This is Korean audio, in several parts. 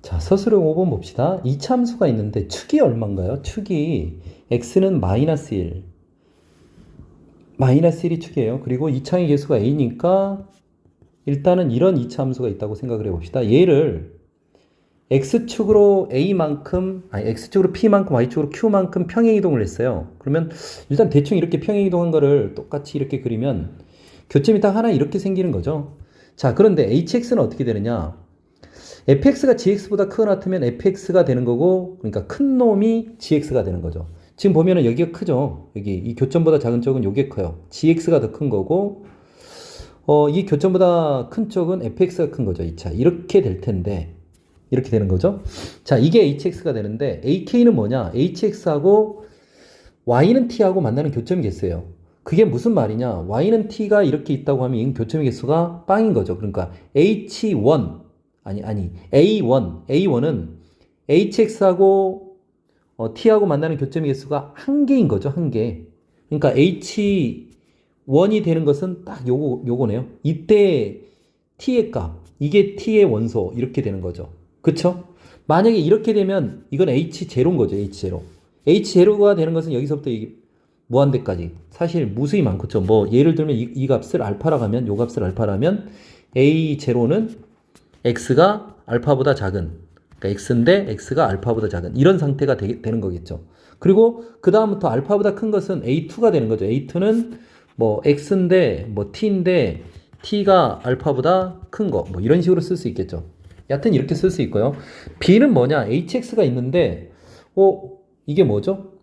자, 서술형 5번 봅시다. 이차 함수가 있는데 축이 얼마인가요? 축이 x는 마이너스 1. 마이너스 1이 축이에요. 그리고 이차의 개수가 a니까 일단은 이런 이차 함수가 있다고 생각을 해봅시다. 얘를 x축으로 a만큼, 아니 x축으로 p만큼, y축으로 q만큼 평행이동을 했어요. 그러면 일단 대충 이렇게 평행이동한 거를 똑같이 이렇게 그리면 교점이 딱 하나 이렇게 생기는 거죠. 자, 그런데 hx는 어떻게 되느냐? fx가 gx보다 크거나 같으면 fx가 되는 거고, 그러니까 큰 놈이 gx가 되는 거죠. 지금 보면은 여기가 크죠. 여기 이 교점보다 작은 쪽은 요게 커요. gx가 더 큰 거고, 이 교점보다 큰 쪽은 fx가 큰 거죠. 2차. 이렇게 될 텐데, 이렇게 되는 거죠. 자, 이게 hx가 되는데, ak는 뭐냐? hx하고 y는 t하고 만나는 교점이 개수예요. 그게 무슨 말이냐? y는 t가 이렇게 있다고 하면 이 교점의 개수가 빵인 거죠. 그러니까 h1, A1은 hx하고 t하고 만나는 교점의 개수가 한 개인 거죠. 한 개. 그러니까 h1이 되는 것은 딱 요거네요. 이때 t의 값, 이게 t의 원소 이렇게 되는 거죠. 그쵸? 만약에 이렇게 되면 이건 h0인 거죠. h0. h0가 되는 것은 여기서부터 무한대까지. 사실 무수히 많겠죠. 뭐 예를 들면 이 값을 알파라고 하면 요 값을 알파라면 a0는 x가 알파보다 작은, 그러니까 x인데 x가 알파보다 작은 이런 상태가 되는 거겠죠. 그리고 그 다음부터 알파보다 큰 것은 a2가 되는 거죠. a2는 뭐 x인데 뭐 t인데 t가 알파보다 큰 거, 뭐 이런 식으로 쓸 수 있겠죠. 여하튼 이렇게 쓸 수 있고요. b는 뭐냐? hx가 있는데 이게 뭐죠?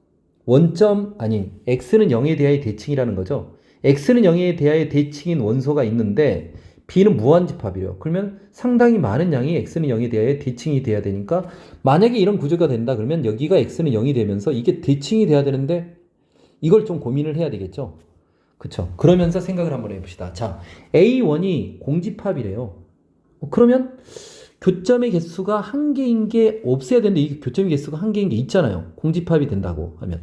x는 0에 대하여 대칭이라는 거죠. x는 0에 대하여 대칭인 원소가 있는데 b는 무한집합이래요. 그러면 상당히 많은 양이 x는 0에 대하여 대칭이 돼야 되니까 만약에 이런 구조가 된다 그러면 여기가 x는 0이 되면서 이게 대칭이 돼야 되는데 이걸 좀 고민을 해야 되겠죠. 그쵸? 그러면서 생각을 한번 해봅시다. 자, a1이 공집합이래요. 그러면 교점의 개수가 한 개인 게 없어야 되는데 이 교점의 개수가 한 개인 게 있잖아요. 공집합이 된다고 하면.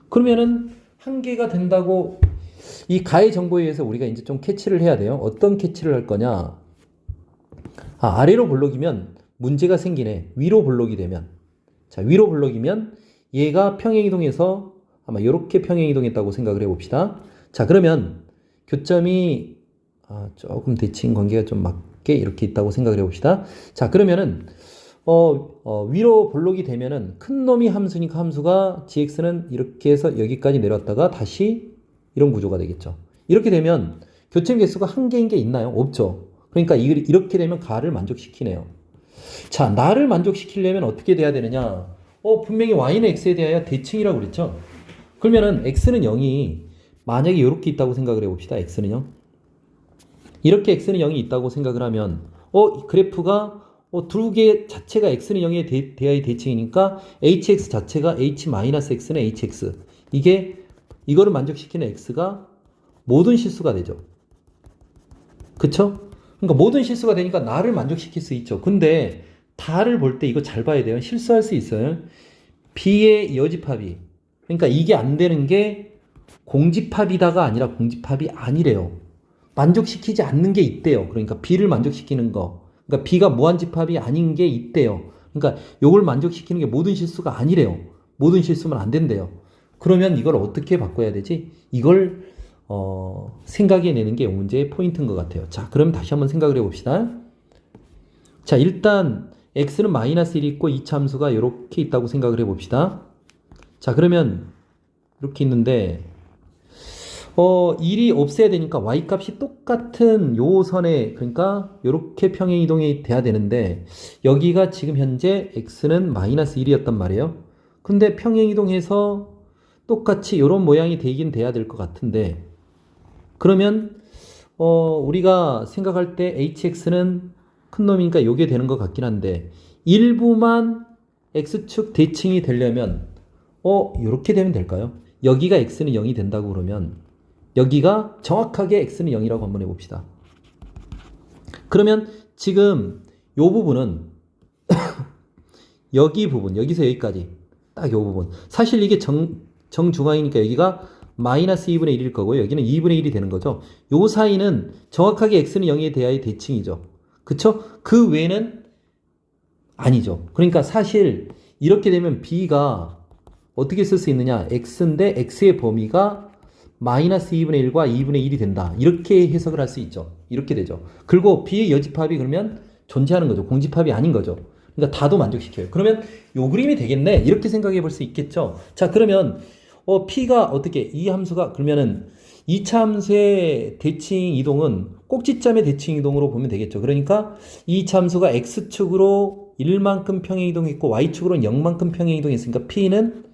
그러면은 한 개가 된다고 이 가의 정보에 의해서 우리가 이제 좀 캐치를 해야 돼요. 어떤 캐치를 할 거냐? 아래로 볼록이면 문제가 생기네. 위로 볼록이 되면. 자, 위로 볼록이면 얘가 평행이동해서 아마 이렇게 평행이동했다고 생각을 해봅시다. 자, 그러면 교점이 조금 대칭 관계가 좀 맞게 이렇게 있다고 생각을 해봅시다. 자, 그러면은 위로 볼록이 되면은 큰 놈이 함수니까 함수가 gx는 이렇게 해서 여기까지 내려왔다가 다시 이런 구조가 되겠죠. 이렇게 되면 교점 개수가 한 개인 게 있나요? 없죠. 그러니까 이렇게 되면 가를 만족시키네요. 자, 나를 만족시키려면 어떻게 돼야 되느냐? 분명히 y는 x에 대하여 대칭이라고 그랬죠. 그러면은 x는 0이 만약에 이렇게 있다고 생각을 해봅시다. x는 0. 이렇게 x는 0이 있다고 생각을 하면 그래프가 두 개 자체가 x는 0에 대하여 대칭이니까 hx 자체가 h-x는 hx. 이거를 만족시키는 x가 모든 실수가 되죠. 그쵸? 그러니까 모든 실수가 되니까 나를 만족시킬 수 있죠. 근데 다를 볼 때 이거 잘 봐야 돼요. 실수할 수 있어요. b의 여집합이. 그러니까 이게 안 되는 게 공집합이다가 아니라 공집합이 아니래요. 만족시키지 않는 게 있대요. 그러니까 b를 만족시키는 거. 그러니까 b가 무한집합이 아닌 게 있대요. 그러니까 요걸 만족시키는 게 모든 실수가 아니래요. 모든 실수면 안 된대요. 그러면 이걸 어떻게 바꿔야 되지? 이걸 생각해내는 게 이 문제의 포인트인 것 같아요. 자, 그럼 다시 한번 생각을 해봅시다. 자, 일단 x는 마이너스 1이 있고 이 참수가 이렇게 있다고 생각을 해봅시다. 자, 그러면 이렇게 있는데 1이 없애야 되니까 y값이 똑같은 요 선에, 그러니까 이렇게 평행이동이 돼야 되는데 여기가 지금 현재 x는 마이너스 1이었단 말이에요. 근데 평행이동해서 똑같이 이런 모양이 되긴 돼야 될 것 같은데 그러면 우리가 생각할 때 hx는 큰 놈이니까 요게 되는 것 같긴 한데 일부만 x축 대칭이 되려면 요렇게 되면 될까요? 여기가 x는 0이 된다고 그러면 여기가 정확하게 x는 0이라고 한번 해봅시다. 그러면 지금 요 부분은 여기 부분, 여기서 여기까지 딱 요 부분. 사실 이게 정중앙이니까 여기가 마이너스 2분의 1일 거고요. 여기는 2분의 1이 되는 거죠. 요 사이는 정확하게 x는 0에 대하여 대칭이죠. 그쵸? 그 외에는 아니죠. 그러니까 사실 이렇게 되면 B가 어떻게 쓸 수 있느냐? X인데 X의 범위가 마이너스 2분의 1과 2분의 1이 된다. 이렇게 해석을 할 수 있죠. 이렇게 되죠. 그리고 B의 여집합이 그러면 존재하는 거죠. 공집합이 아닌 거죠. 그러니까 다도 만족시켜요. 그러면 요 그림이 되겠네. 이렇게 생각해 볼 수 있겠죠. 자, 그러면 P가 어떻게 이 함수가 그러면은 이차 함수의 대칭 이동은 꼭지점의 대칭 이동으로 보면 되겠죠. 그러니까 이 함수가 x축으로 1만큼 평행 이동했고 y축으로는 0만큼 평행 이동했으니까 P는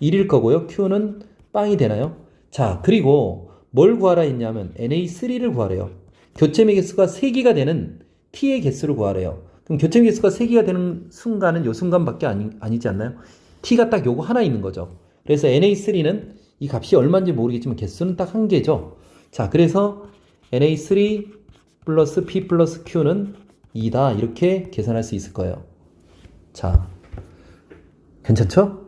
1일 거고요. Q는 빵이 되나요? 자, 그리고 뭘 구하라 했냐면 NA3를 구하래요. 교점의 개수가 3개가 되는 T의 개수를 구하래요. 그럼 교점의 개수가 3개가 되는 순간은 요 순간밖에 아니지 않나요? T가 딱 요거 하나 있는 거죠. 그래서 NA3는 이 값이 얼마인지 모르겠지만 개수는 딱 한 개죠. 자, 그래서 NA3 플러스 P 플러스 Q는 2다. 이렇게 계산할 수 있을 거예요. 자, 괜찮죠?